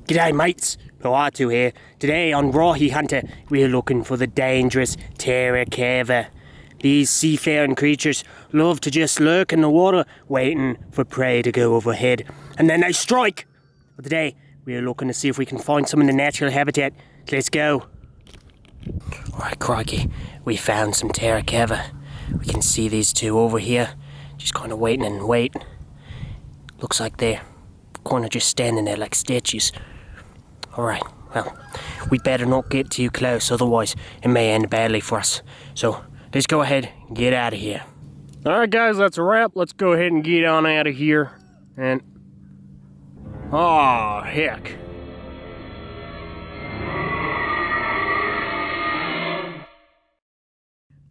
G'day mates, Pilato here. Today on Rahi Hunter, we're looking for the dangerous Tarakava. These seafaring creatures love to just lurk in the water, waiting for prey to go overhead, and then they strike. But today, we're looking to see if we can find some in the natural habitat. Let's go. Alright, crikey, we found some Tarakava. We can see these two over here, just kind of waiting and waiting. Looks like they're kind of just standing there like statues. Alright, well, we better not get too close, otherwise it may end badly for us. So, let's go ahead and get out of here. Alright guys, that's a wrap. Let's go ahead and get on out of here. And... oh, heck.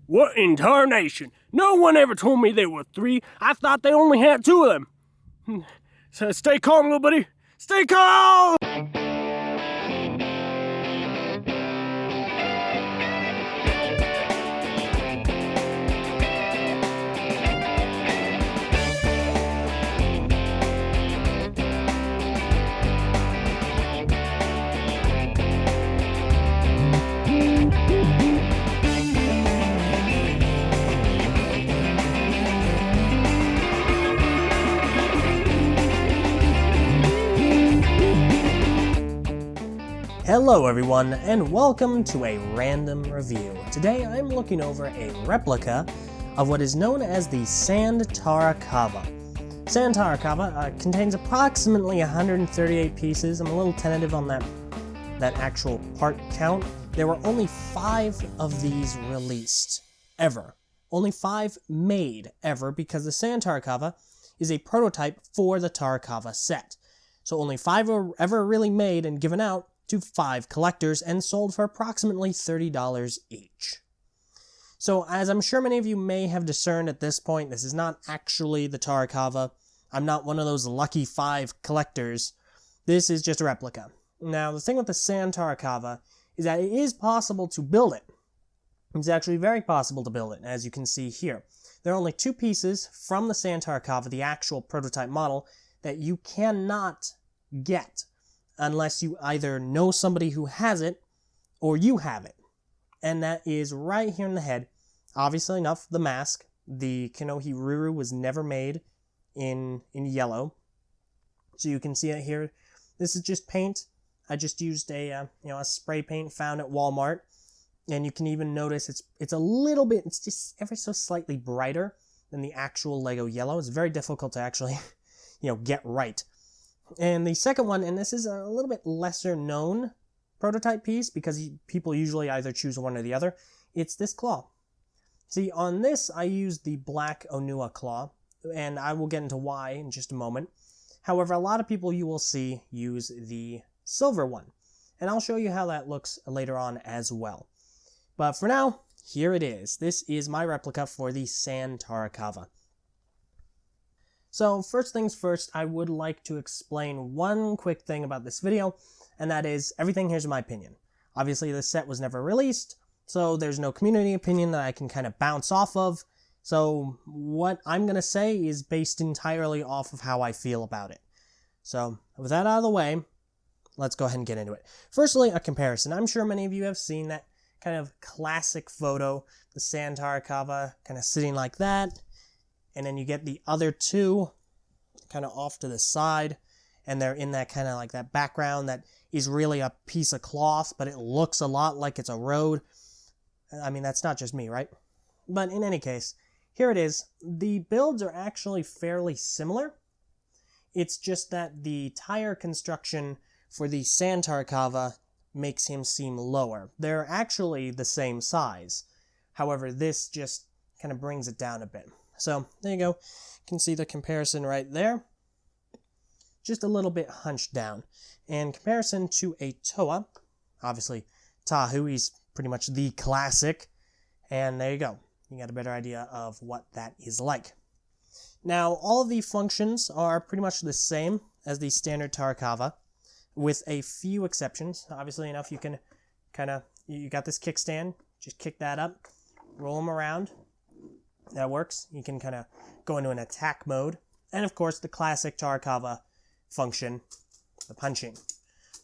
What in tarnation? No one ever told me there were 3. I thought they only had 2 of them. So stay calm, little buddy. Stay calm! Hello everyone, and welcome to a random review. Today I'm looking over a replica of what is known as the Sand Tarakava. Sand Tarakava contains approximately 138 pieces. I'm a little tentative on that actual part count. There were only 5 of these released, ever. Only 5 made, ever, because the Sand Tarakava is a prototype for the Tarakava set. So only 5 were ever really made and given out to 5 collectors and sold for approximately $30 each. So as I'm sure many of you may have discerned at this point, this is not actually the Tarakava. I'm not one of those lucky 5 collectors. This is just a replica. Now the thing with the Sand Tarakava is that it is possible to build it. It's actually very possible to build it, as you can see here. There are only 2 pieces from the Sand Tarakava, the actual prototype model, that you cannot get unless you either know somebody who has it, or you have it. And that is right here in the head. Obviously enough, the mask. The Kanohi Ruru was never made in yellow. So you can see it here. This is just paint. I just used a spray paint found at Walmart. And you can even notice it's a little bit, it's just ever so slightly brighter than the actual Lego yellow. It's very difficult to actually, get right. And the second one, and this is a little bit lesser known prototype piece because people usually either choose one or the other, it's this claw. See, on this I used the black Onua claw, and I will get into why in just a moment. However, a lot of people you will see use the silver one, and I'll show you how that looks later on as well. But for now, here it is. This is my replica for the Sand Tarakava. So first things first, I would like to explain one quick thing about this video, and that is everything here's my opinion. Obviously the set was never released, so there's no community opinion that I can kind of bounce off of, so what I'm going to say is based entirely off of how I feel about it. So with that out of the way, let's go ahead and get into it. Firstly, a comparison. I'm sure many of you have seen that kind of classic photo, the Sand Tarakava kind of sitting like that. And then you get the other 2 kind of off to the side, and they're in that kind of like that background that is really a piece of cloth, but it looks a lot like it's a road. I mean, that's not just me, right? But in any case, here it is. The builds are actually fairly similar. It's just that the tire construction for the Sand Tarakava makes him seem lower. They're actually the same size. However, this just kind of brings it down a bit. So, there you go. You can see the comparison right there. Just a little bit hunched down. In comparison to a Toa, obviously, Tahu, he's pretty much the classic. And there you go. You got a better idea of what that is like. Now, all of the functions are pretty much the same as the standard Tarakava, with a few exceptions. Obviously enough, you can you got this kickstand, just kick that up, roll them around. That works. You can kind of go into an attack mode. And of course, the classic Tarakava function, the punching.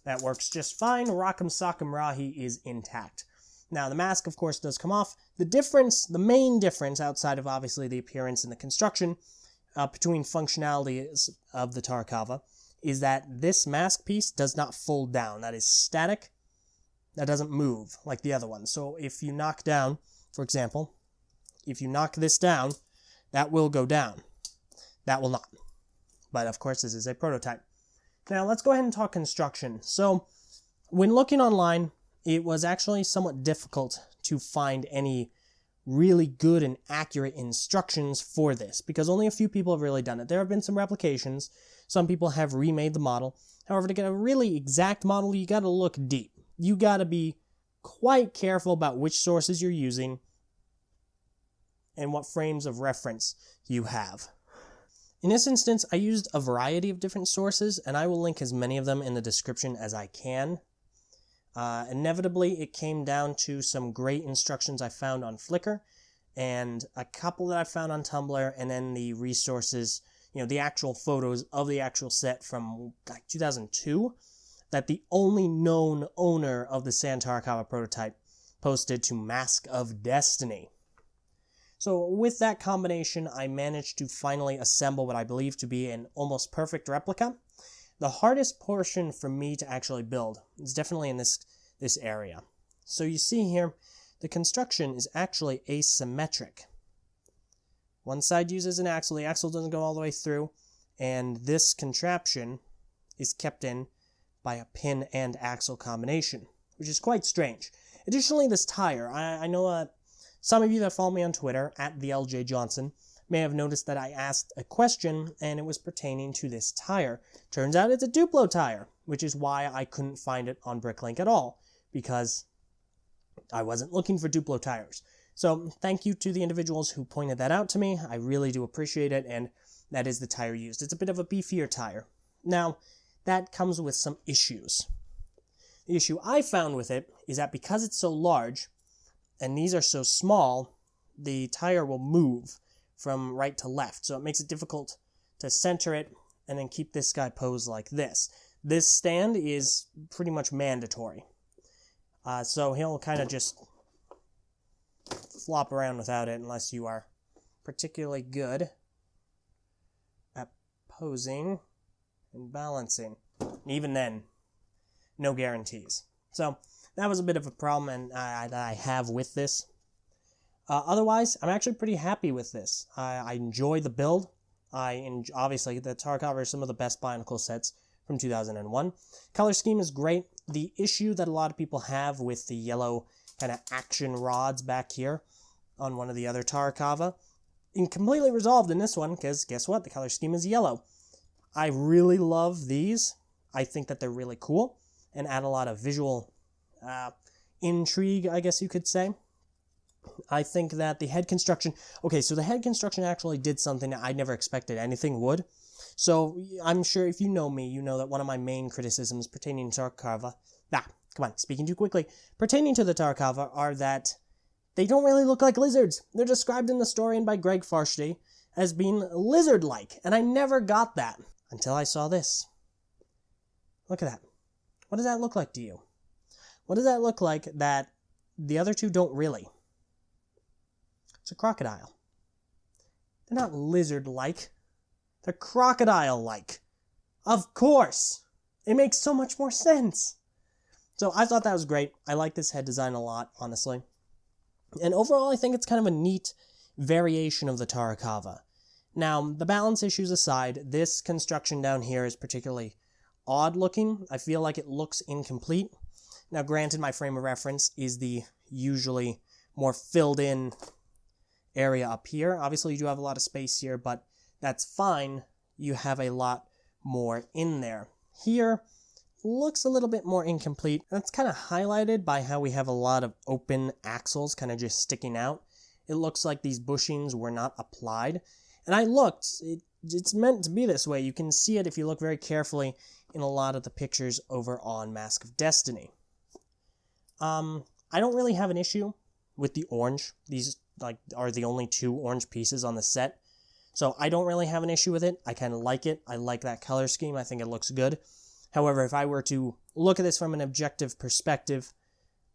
That works just fine. Rock'em Sock'em Rahi is intact. Now, the mask, of course, does come off. The main difference, outside of obviously the appearance and the construction, between functionalities of the Tarakava, is that this mask piece does not fold down. That is static. That doesn't move like the other one. So if you knock down, for example, if you knock this down, that will go down. That will not. But of course, this is a prototype. Now, let's go ahead and talk construction. So, when looking online, it was actually somewhat difficult to find any really good and accurate instructions for this, because only a few people have really done it. There have been some replications. Some people have remade the model. However, to get a really exact model, you gotta look deep. You gotta be quite careful about which sources you're using and what frames of reference you have. In this instance, I used a variety of different sources, and I will link as many of them in the description as I can. Inevitably, it came down to some great instructions I found on Flickr, and a couple that I found on Tumblr, and then the resources, the actual photos of the actual set from like 2002, that the only known owner of the Sand Tarakava prototype posted to Mask of Destiny. So with that combination, I managed to finally assemble what I believe to be an almost perfect replica. The hardest portion for me to actually build is definitely in this area. So you see here, the construction is actually asymmetric. One side uses an axle, the axle doesn't go all the way through, and this contraption is kept in by a pin and axle combination, which is quite strange. Additionally, this tire, I know some of you that follow me on Twitter, at the Eljay Johnson, may have noticed that I asked a question, and it was pertaining to this tire. Turns out it's a Duplo tire, which is why I couldn't find it on Bricklink at all, because I wasn't looking for Duplo tires. So thank you to the individuals who pointed that out to me. I really do appreciate it, and that is the tire used. It's a bit of a beefier tire. Now, that comes with some issues. The issue I found with it is that because it's so large, and these are so small, the tire will move from right to left. So it makes it difficult to center it and then keep this guy posed like this. This stand is pretty much mandatory. So he'll kind of just flop around without it unless you are particularly good at posing and balancing. Even then, no guarantees. So that was a bit of a problem that I have with this. Otherwise, I'm actually pretty happy with this. I enjoy the build. Obviously, the Tarakava are some of the best Bionicle sets from 2001. Color scheme is great. The issue that a lot of people have with the yellow kind of action rods back here on one of the other Tarakava, completely resolved in this one, because guess what? The color scheme is yellow. I really love these. I think that they're really cool and add a lot of visual intrigue, I guess you could say. I think that the head construction... Okay, so the head construction actually did something that I never expected anything would. So I'm sure if you know me, you know that one of my main criticisms pertaining to Tarakava... speaking too quickly. Pertaining to the Tarakava are that they don't really look like lizards. They're described in the story and by Greg Farshday as being lizard-like, and I never got that until I saw this. Look at that. What does that look like to you? What does that look like that the other two don't really? It's a crocodile. They're not lizard-like. They're crocodile-like. Of course! It makes so much more sense. So I thought that was great. I like this head design a lot, honestly. And overall, I think it's kind of a neat variation of the Tarakava. Now, the balance issues aside, this construction down here is particularly odd looking. I feel like it looks incomplete. Now, granted, my frame of reference is the usually more filled in area up here. Obviously, you do have a lot of space here, but that's fine. You have a lot more in there. Here, looks a little bit more incomplete. That's kind of highlighted by how we have a lot of open axles kind of just sticking out. It looks like these bushings were not applied. And I looked, it's meant to be this way. You can see it if you look very carefully in a lot of the pictures over on Mask of Destiny. I don't really have an issue with the orange. These are the only two orange pieces on the set. So I don't really have an issue with it. I kind of like it. I like that color scheme. I think it looks good. However, if I were to look at this from an objective perspective,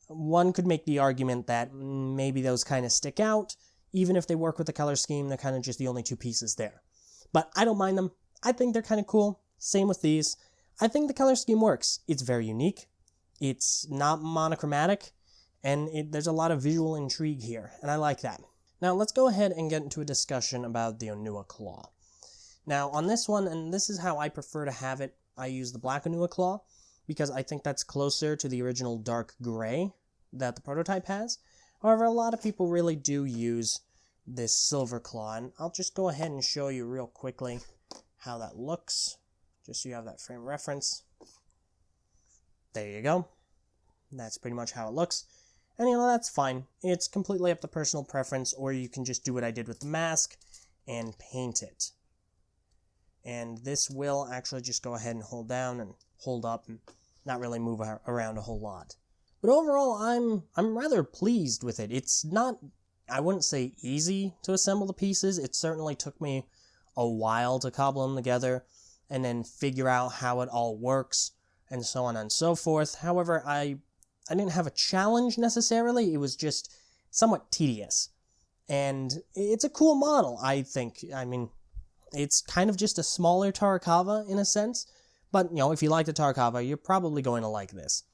one could make the argument that maybe those kind of stick out. Even if they work with the color scheme, they're kind of just the only two pieces there. But I don't mind them. I think they're kind of cool. Same with these. I think the color scheme works. It's very unique. It's not monochromatic. And there's a lot of visual intrigue here. And I like that. Now let's go ahead and get into a discussion about the Onua Claw. Now on this one, and this is how I prefer to have it, I use the black Onua Claw because I think that's closer to the original dark gray that the prototype has. However, a lot of people really do use this silver claw, and I'll just go ahead and show you real quickly how that looks, just so you have that frame reference. There you go. That's pretty much how it looks. And that's fine. It's completely up to personal preference, or you can just do what I did with the mask and paint it. And this will actually just go ahead and hold down and hold up and not really move around a whole lot. But overall, I'm rather pleased with it. It's not, I wouldn't say easy to assemble the pieces. It certainly took me a while to cobble them together and then figure out how it all works and so on and so forth. However, I didn't have a challenge necessarily. It was just somewhat tedious. And it's a cool model, I think. I mean, it's kind of just a smaller Tarakava in a sense. But, if you like the Tarakava, you're probably going to like this.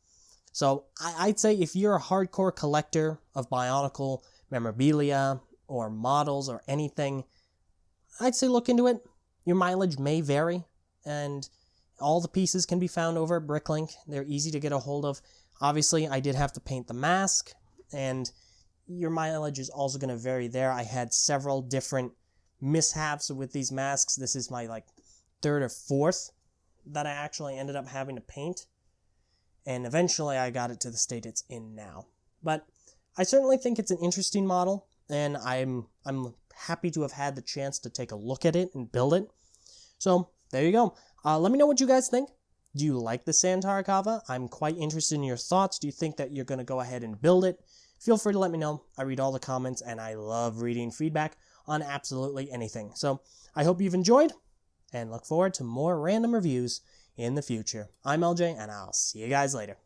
So I'd say if you're a hardcore collector of Bionicle memorabilia or models or anything, I'd say look into it. Your mileage may vary, and all the pieces can be found over at Bricklink. They're easy to get a hold of. Obviously, I did have to paint the mask, and your mileage is also going to vary there. I had several different mishaps with these masks. This is my third or fourth that I actually ended up having to paint. And eventually I got it to the state it's in now. But I certainly think it's an interesting model, and I'm happy to have had the chance to take a look at it and build it. So there you go. Let me know what you guys think. Do you like the Sand Tarakava? I'm quite interested in your thoughts. Do you think that you're going to go ahead and build it? Feel free to let me know. I read all the comments, and I love reading feedback on absolutely anything. So I hope you've enjoyed, and look forward to more random reviews in the future. I'm Eljay, and I'll see you guys later.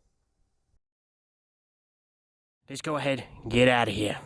Let's go ahead and get out of here.